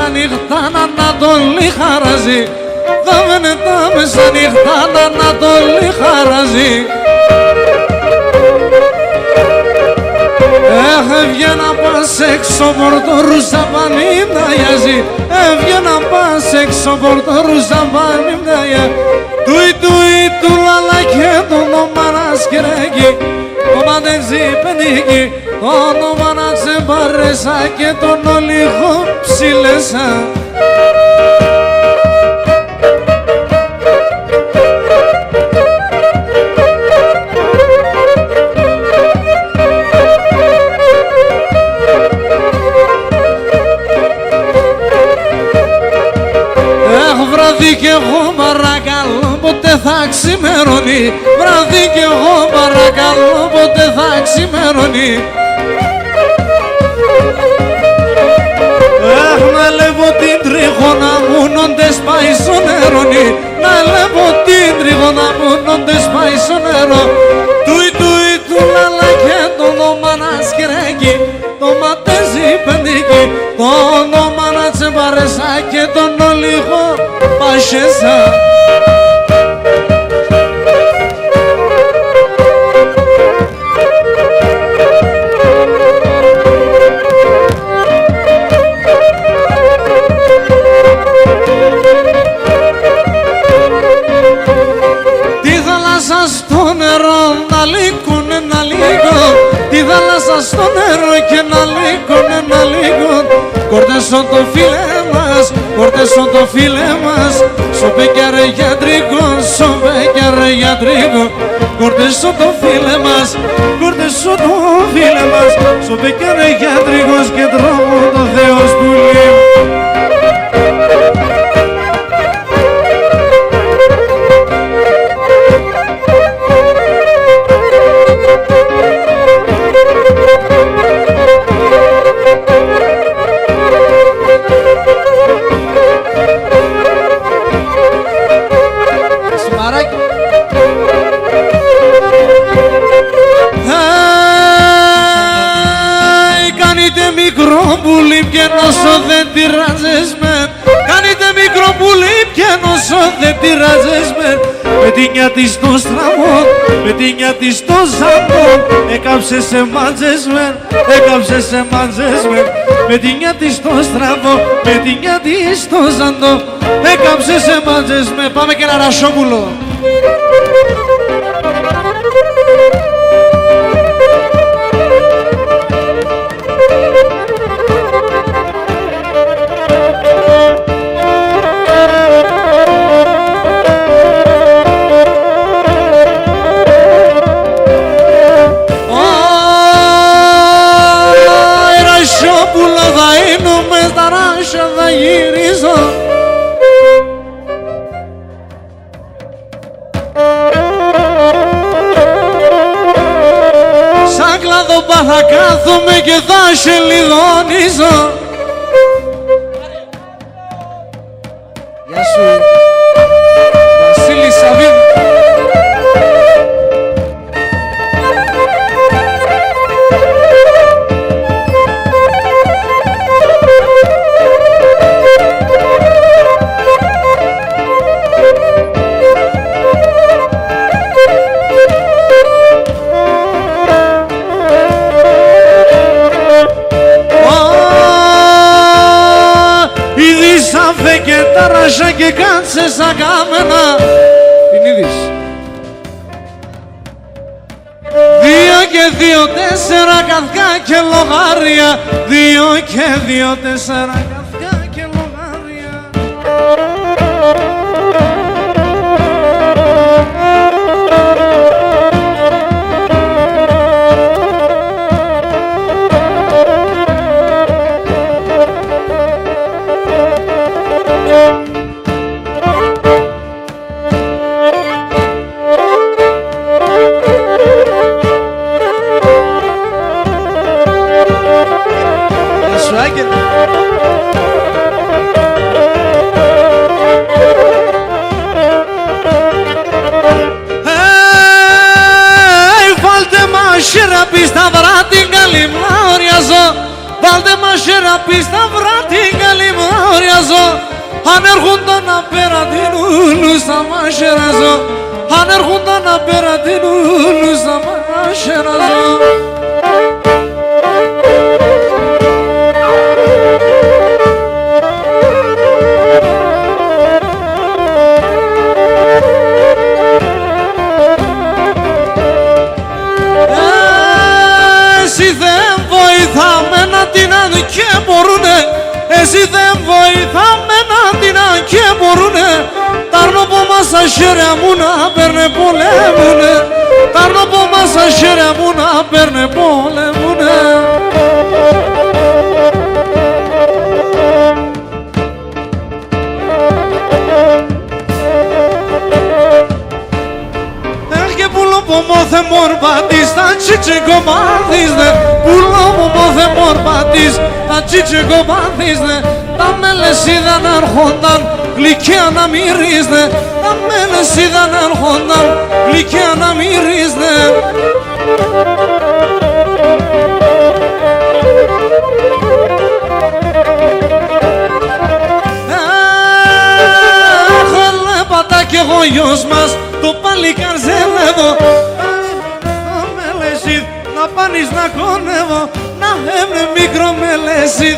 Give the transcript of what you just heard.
μέσα νύχτα Ανατολή χαράζει. Δάμενε τα μέσα νύχτα Ανατολή χαράζει. Έβγαινα πας έξω πορτορού ζαμπάνι μναγιάζει. Έβγαινα πας έξω πορτορού ζαμπάνι μναγιάζει. Τουι τουι του λαλα και το όνομα να σκερέγει. Το μαντέζι πενίκι, το όνομα να τσεμπαρέσα και τον ολίγο ψηλέσα. Βράδυ κι εγώ παρακαλώ ποτέ θα ξημερώνει. Βράδυ κι εγώ παρακαλώ ποτέ θα ξημερώνει. Να λέβω την τρίγωνα μου νόντες πάει στο νερόνι. Να λέβω την τρίγωνα μου νόντες πάει στο νερό. Τουι τουι του λαλα και το όνομα να σκρέγει. Το ματέζι πεντίκι, το όνομα να τσεμπαρέσα και τον ολίγο πασέσα. Τη θάλασσα στο νερό να λύκουνε να λίγο. Τη θάλασσα στο νερό και να λύκουνε να λίγο. Κορτέσον το φίλε μας, κορτέσον το φίλε μας. Σοπέ κι αρέ γιατρικό, σοπέ κι αρέ γιατρικό. Κορτέσον το φίλε μας, κορτέσον το φίλε μας. Σοπέ κι αρέ γιατρικός και τρόπο το Θεός πουλί. Μικρό πουλί πιένωσο δεν τυράζες μεν. Κάνετε μικρό πουλί πιένωσο δεν τυράζες μεν. Με την νιά της στο στραβό, με την νιά της στο ζαντό. Έκαψε σε μάτζες μεν, έκαψε σε μάτζες μεν. Με την νιά της στο στραβό, με την νιά της στο ζαντό. Έκαψε σε μάτζες μεν. Πάμε και ένα Ρασόπουλο. Θα γυρίζω. Σαν κλαδοπά θα κάθομαι και θα σε λιδώνιζω. Γεια σου Βασίλη Σαββίδη. Και τάρασα και κάτσε σαν κάμενα. Την είδης. 2 και 2, 4 καυκά και λογάρια. 2 και 2, 4 καυκά και λογάρια. Σιραπή στα βράτη καλή μαουριαζώ. Βάλτε μας σιραπή στα βράτη καλή μαουριαζώ. αν έρχονταν απέναντι νουλούς θα μαχαιράζω, αν έρχονταν απέναντι νουλούς θα μαχαιράζω. Και μπορούνε, εσύ δεν βοηθάμε να την και μπορούνε. Τα αρνοπό μας τα χέρια μου να παίρνε πολέμουνε, τα αρνοπό μας τα χέρια μου να παίρνε πολέμουνε. Και πουλό μόθε μορπατής, τα τσίτσε κομμάτισνε, πουλό μόθε μορπατής, τα τσίτσε κομμάτισνε, τα μέλες είδαν έρχονταν, γλυκιά να μυρίζνε, τα μέλες είδαν έρχονταν, γλυκιά να μυρίζνε. Πατά κι εγώ γιος μας, το παλικάρ ζελεύω. Μελεσίδ, να πάνεις να κονεύω, να έμνε μικρό μελεσίδ.